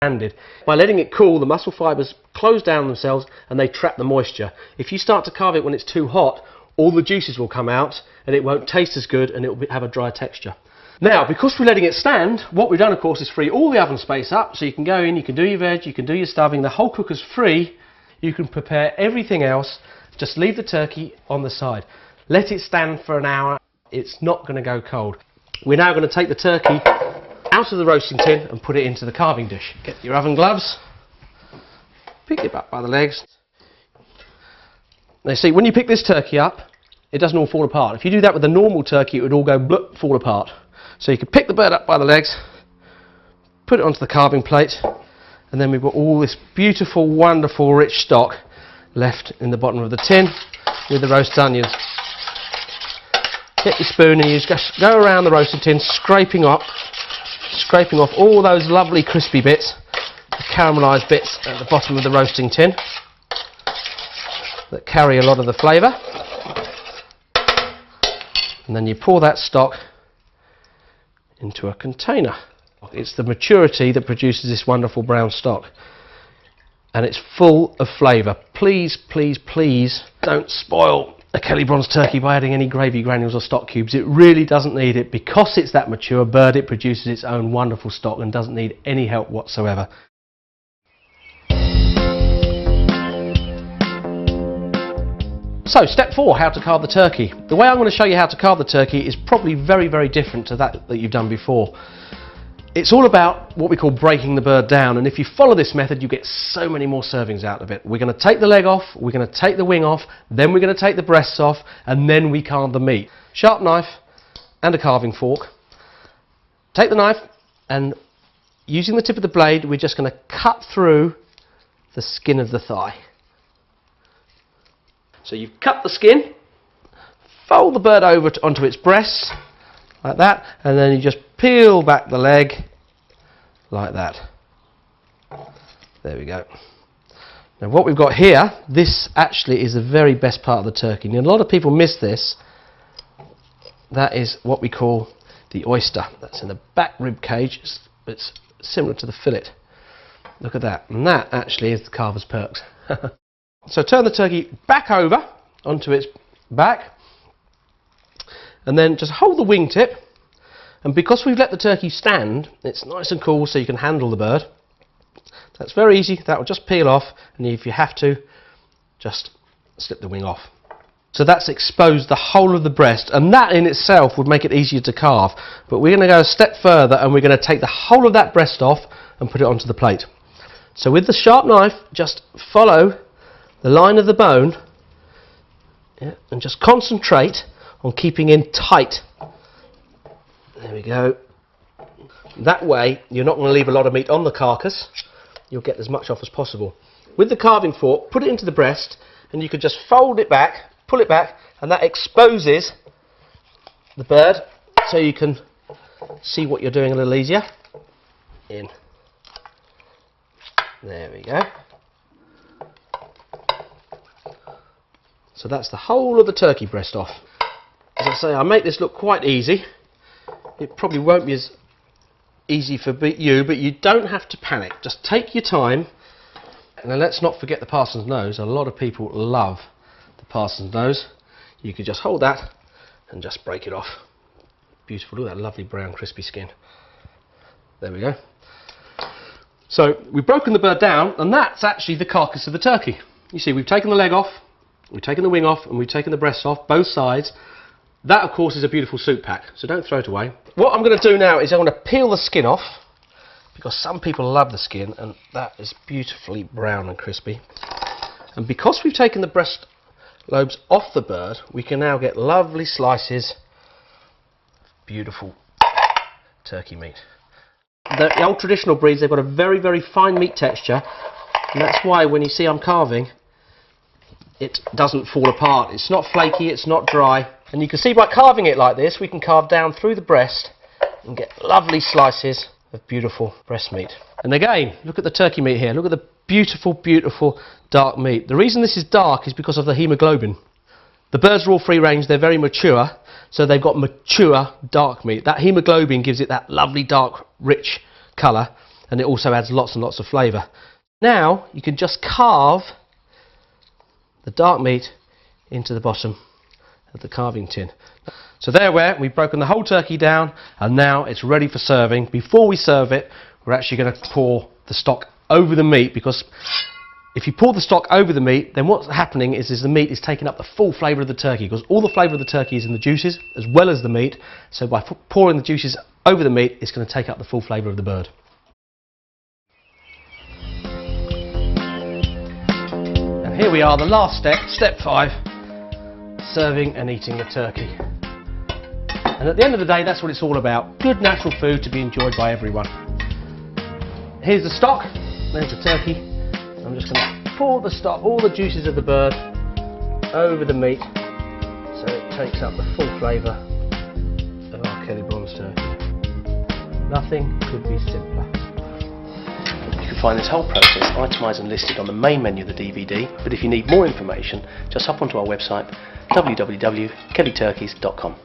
By letting it cool, the muscle fibres close down themselves and they trap the moisture. If you start to carve it when it's too hot, all the juices will come out and it won't taste as good and it will have a dry texture. Now, because we're letting it stand, what we've done, of course, is free all the oven space up, so you can go in, you can do your veg, you can do your stuffing, the whole cooker's free, you can prepare everything else, just leave the turkey on the side. Let it stand for an hour, it's not going to go cold. We're now going to take the turkey out of the roasting tin and put it into the carving dish. Get your oven gloves, pick it up by the legs. Now see, when you pick this turkey up, it doesn't all fall apart. If you do that with a normal turkey, it would all go bloop, fall apart. So you can pick the bird up by the legs, put it onto the carving plate, and then we've got all this beautiful, wonderful, rich stock left in the bottom of the tin with the roasted onions. Get your spoon and you just go around the roasted tin, scraping off all those lovely crispy bits, the caramelised bits at the bottom of the roasting tin that carry a lot of the flavour. And then you pour that stock into a container. It's the maturity that produces this wonderful brown stock, and it's full of flavour. Please, please, please don't spoil a Kellybronze turkey by adding any gravy granules or stock cubes. It really doesn't need it. Because it's that mature bird, it produces its own wonderful stock and doesn't need any help whatsoever. So, step 4, how to carve the turkey. The way I'm going to show you how to carve the turkey is probably very, very different to that you've done before. It's all about what we call breaking the bird down, and if you follow this method you get so many more servings out of it. We're going to take the leg off, we're going to take the wing off, then we're going to take the breasts off, and then we carve the meat. Sharp knife and a carving fork. Take the knife and using the tip of the blade we're just going to cut through the skin of the thigh. So you've cut the skin, fold the bird over onto its breast, like that, and then you just peel back the leg, like that. There we go. Now what we've got here, this actually is the very best part of the turkey. Now a lot of people miss this. That is what we call the oyster. That's in the back rib cage. It's similar to the fillet. Look at that. And that actually is the carver's perks. So turn the turkey back over onto its back and then just hold the wingtip, and because we've let the turkey stand, it's nice and cool so you can handle the bird. That's very easy, that will just peel off, and if you have to, just slip the wing off. So that's exposed the whole of the breast, and that in itself would make it easier to carve, but we're going to go a step further and we're going to take the whole of that breast off and put it onto the plate. So with the sharp knife, just follow the line of the bone, and just concentrate on keeping in tight. There we go. That way you're not going to leave a lot of meat on the carcass, you'll get as much off as possible. With the carving fork, put it into the breast and you can just fold it back, pull it back, and that exposes the bird so you can see what you're doing a little easier. In. There we go. So that's the whole of the turkey breast off. As I say, I make this look quite easy. It probably won't be as easy for you, but you don't have to panic. Just take your time. And then let's not forget the parson's nose. A lot of people love the parson's nose. You can just hold that and just break it off. Beautiful. Look at that lovely brown crispy skin. There we go. So we've broken the bird down, and that's actually the carcass of the turkey. You see, we've taken the leg off, we've taken the wing off, and we've taken the breasts off, both sides. That, of course, is a beautiful soup pack, so don't throw it away. What I'm going to do now is I'm going to peel the skin off, because some people love the skin, and that is beautifully brown and crispy. And because we've taken the breast lobes off the bird, we can now get lovely slices of beautiful turkey meat. The old traditional breeds, they've got a very, very fine meat texture, and that's why when you see I'm carving, it doesn't fall apart. It's not flaky, it's not dry, and you can see by carving it like this, we can carve down through the breast and get lovely slices of beautiful breast meat. And again, look at the turkey meat here. Look at the beautiful, beautiful dark meat. The reason this is dark is because of the hemoglobin. The birds are all free range, they're very mature, so they've got mature dark meat. That hemoglobin gives it that lovely dark, rich colour, and it also adds lots and lots of flavour. Now you can just carve the dark meat into the bottom of the carving tin. So there we've broken the whole turkey down, and now it's ready for serving. Before we serve it, we're actually going to pour the stock over the meat, because if you pour the stock over the meat, then what's happening is the meat is taking up the full flavour of the turkey, because all the flavour of the turkey is in the juices as well as the meat. So by pouring the juices over the meat, it's going to take up the full flavour of the bird. And here we are, the last step, step 5, serving and eating the turkey. And at the end of the day, that's what it's all about. Good natural food to be enjoyed by everyone. Here's the stock, there's the turkey. I'm just going to pour the stock, all the juices of the bird, over the meat, so it takes up the full flavour of our Kellybronze turkey. Nothing could be simpler. You can find this whole process itemised and listed on the main menu of the DVD, but if you need more information, just hop onto our website www.kellyturkeys.com.